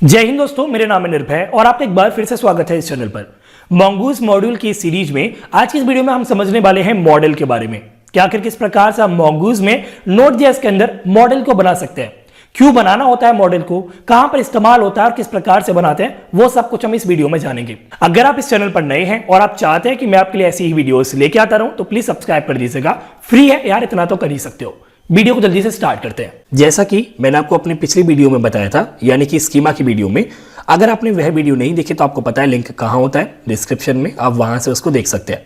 जय हिंद दोस्तों, मेरा नाम है निर्भय और आपका एक बार फिर से स्वागत है इस चैनल पर। मंगूस मॉड्यूल की सीरीज में आज की इस वीडियो में हम समझने वाले हैं मॉडल के बारे में कि आखिर किस प्रकार से हम मंगूस में नोड.जेएस के अंदर मॉडल को बना सकते हैं, क्यों बनाना होता है मॉडल को, कहां पर इस्तेमाल होता है और किस प्रकार से बनाते हैं, वो सब कुछ हम इस वीडियो में जानेंगे। अगर आप इस चैनल पर नए हैं और आप चाहते हैं कि मैं आपके लिए ऐसी ही वीडियोस लेके आता रहूं तो प्लीज सब्सक्राइब कर दीजिएगा। फ्री है यार, इतना तो कर ही सकते हो। वीडियो को जल्दी से स्टार्ट करते हैं। जैसा कि मैंने आपको अपनी पिछली वीडियो में बताया था, यानी कि स्कीमा की वीडियो में, अगर आपने वह वीडियो नहीं देखी तो आपको पता है लिंक कहां होता है, डिस्क्रिप्शन में, आप वहां से उसको देख सकते हैं।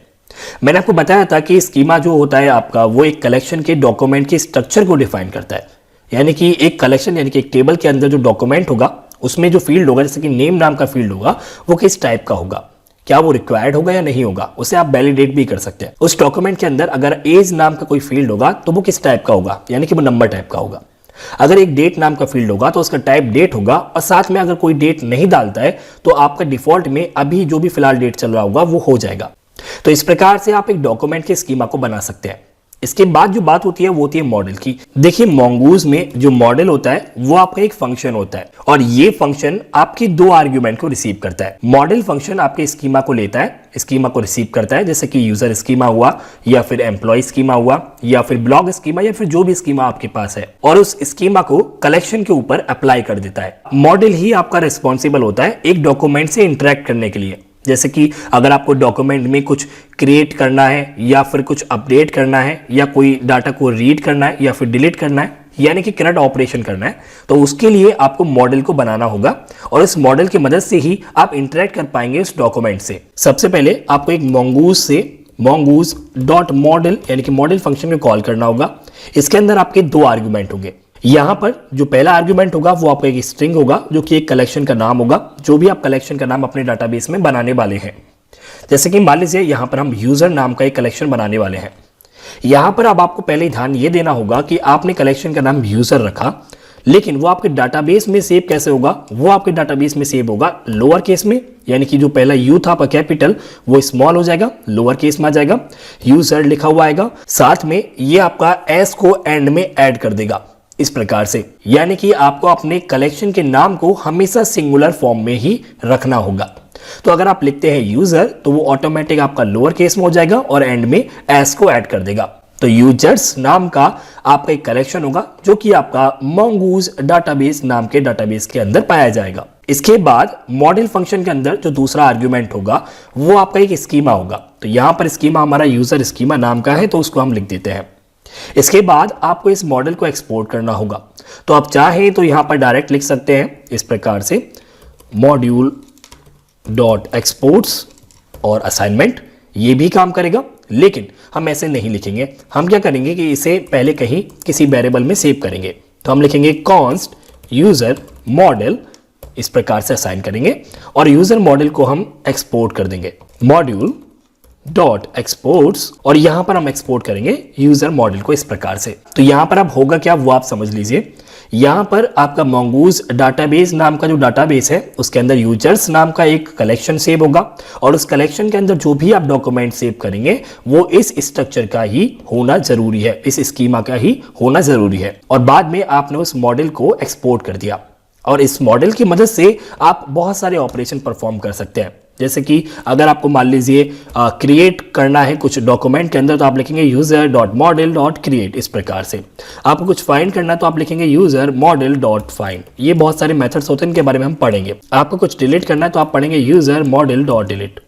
मैंने आपको बताया था कि स्कीमा जो होता है आपका, वो एक कलेक्शन के डॉक्यूमेंट के स्ट्रक्चर को डिफाइन करता है। यानी कि एक कलेक्शन यानी कि एक टेबल के अंदर जो डॉक्यूमेंट होगा उसमें जो फील्ड होगा, जैसे कि नेम नाम का फील्ड होगा, वो किस टाइप का होगा, क्या वो रिक्वायर्ड होगा या नहीं होगा, उसे आप वैलिडेट भी कर सकते हैं। उस डॉक्यूमेंट के अंदर अगर एज नाम का कोई फील्ड होगा तो वो किस टाइप का होगा, यानी कि वो नंबर टाइप का होगा। अगर एक डेट नाम का फील्ड होगा तो उसका टाइप डेट होगा, और साथ में अगर कोई डेट नहीं डालता है तो आपका डिफॉल्ट में अभी जो भी फिलहाल डेट चल रहा होगा वो हो जाएगा। तो इस प्रकार से आप एक डॉक्यूमेंट के स्कीमा को बना सकते हैं। इसके बाद जो बात होती है वो होती है मॉडल की। देखिए, मंगूस में जो मॉडल होता है वो आपका एक फंक्शन होता है, और ये फंक्शन आपकी दो आर्ग्यूमेंट को रिसीव करता है। मॉडल फंक्शन आपके स्कीमा को लेता है, स्कीमा को रिसीव करता है, जैसे कि यूजर स्कीमा हुआ, या फिर एम्प्लॉय स्कीमा हुआ, या फिर ब्लॉग स्कीमा, या फिर जो भी स्कीमा आपके पास है, और उस स्कीमा को कलेक्शन के ऊपर अप्लाई कर देता है। मॉडल ही आपका रिस्पॉन्सिबल होता है एक डॉक्यूमेंट से इंटरेक्ट करने के लिए। जैसे कि अगर आपको डॉक्यूमेंट में कुछ क्रिएट करना है, या फिर कुछ अपडेट करना है, या कोई डाटा को रीड करना है, या फिर डिलीट करना है, यानी कि करंट ऑपरेशन करना है, तो उसके लिए आपको मॉडल को बनाना होगा, और इस मॉडल की मदद से ही आप इंटरेक्ट कर पाएंगे उस डॉक्यूमेंट से। सबसे पहले आपको एक मंगूस से mongoose.model यानी कि मॉडल फंक्शन को कॉल करना होगा। इसके अंदर आपके दो आर्ग्यूमेंट होंगे। यहां पर जो पहला आर्गुमेंट होगा वो आपका एक स्ट्रिंग होगा, जो कि एक कलेक्शन का नाम होगा, जो भी आप कलेक्शन का नाम अपने डाटाबेस में बनाने वाले हैं। जैसे कि मान लीजिए यहां पर हम यूजर नाम का एक कलेक्शन बनाने वाले हैं। यहां पर अब आपको पहले ध्यान ये देना होगा कि आपने कलेक्शन का नाम यूजर रखा, लेकिन वो आपके डाटाबेस में सेव कैसे होगा, वो आपके डाटाबेस में सेव होगा लोअर केस में, यानी कि जो पहला यू था आपका कैपिटल, वो स्मॉल हो जाएगा, लोअर केस में आ जाएगा, यूजर लिखा हुआ आएगा, साथ में ये आपका एस को एंड में ऐड कर देगा इस प्रकार से। यानी कि आपको अपने कलेक्शन के नाम को हमेशा सिंगुलर फॉर्म में ही रखना होगा। तो अगर आप लिखते हैं यूजर तो वो ऑटोमेटिक आपका लोअर केस में हो जाएगा और एंड में एस को ऐड कर देगा। तो यूजर्स नाम का आपका एक कलेक्शन होगा, जो कि आपका मंगूस डाटाबेस नाम के डाटाबेस के अंदर पाया जाएगा। इसके बाद मॉडल फंक्शन के अंदर जो दूसरा आर्गुमेंट होगा वो आपका एक स्कीमा होगा। तो यहां पर स्कीमा हमारा यूजर स्कीमा नाम का है, तो उसको हम लिख देते हैं। इसके बाद आपको इस मॉडल को एक्सपोर्ट करना होगा। तो आप चाहें तो यहां पर डायरेक्ट लिख सकते हैं इस प्रकार से मॉड्यूल डॉट एक्सपोर्ट्स और असाइनमेंट, ये भी काम करेगा, लेकिन हम ऐसे नहीं लिखेंगे। हम क्या करेंगे कि इसे पहले कहीं किसी वेरिएबल में सेव करेंगे। तो हम लिखेंगे कॉन्स्ट यूजर मॉडल, इस प्रकार से असाइन करेंगे, और यूजर मॉडल को हम एक्सपोर्ट कर देंगे मॉड्यूल डॉट एक्सपोर्ट्स, और यहां पर हम एक्सपोर्ट करेंगे यूजर मॉडल को इस प्रकार से। तो यहां पर अब होगा क्या वो आप समझ लीजिए। यहां पर आपका मंगूस डाटाबेस नाम का जो डाटाबेस है उसके अंदर यूजर्स नाम का एक कलेक्शन सेव होगा, और उस कलेक्शन के अंदर जो भी आप डॉक्यूमेंट सेव करेंगे वो इस स्ट्रक्चर का ही होना जरूरी है, इस स्कीमा का ही होना जरूरी है। और बाद में आपने उस मॉडल को एक्सपोर्ट कर दिया, और इस मॉडल की मदद से आप बहुत सारे ऑपरेशन परफॉर्म कर सकते हैं। जैसे कि अगर आपको मान लीजिए क्रिएट करना है कुछ डॉक्यूमेंट के अंदर, तो आप लिखेंगे user dot model dot create, इस प्रकार से। आपको कुछ फाइंड करना है तो आप लिखेंगे यूजर मॉडल डॉट फाइंड। ये बहुत सारे मेथड्स होते हैं, इनके बारे में हम पढ़ेंगे। आपको कुछ डिलीट करना है तो आप पढ़ेंगे यूजर मॉडल डॉट डिलीट,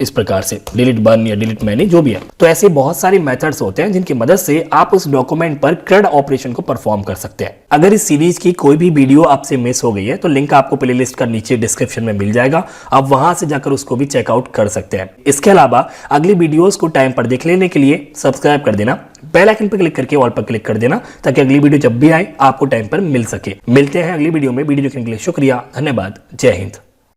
इस प्रकार से, डिलीट बर्न या डिलीट मैनी जो भी है। तो ऐसे बहुत सारे मेथड्स होते हैं जिनकी मदद से आप उस डॉक्यूमेंट पर CRUD ऑपरेशन को परफॉर्म कर सकते हैं। अगर इस सीरीज की कोई भी वीडियो आपसे मिस हो गई है तो लिंक आपको प्लेलिस्ट का नीचे डिस्क्रिप्शन में मिल जाएगा, आप वहां से जाकर उसको भी चेकआउट कर सकते हैं। इसके अलावा अगली वीडियोस को टाइम पर देख लेने के लिए सब्सक्राइब कर देना, बेल आइकन पर क्लिक करके ऑल पर क्लिक कर देना, ताकि अगली वीडियो जब भी आए आपको टाइम पर मिल सके। मिलते हैं अगली वीडियो में। वीडियो देखने के लिए शुक्रिया, धन्यवाद, जय हिंद।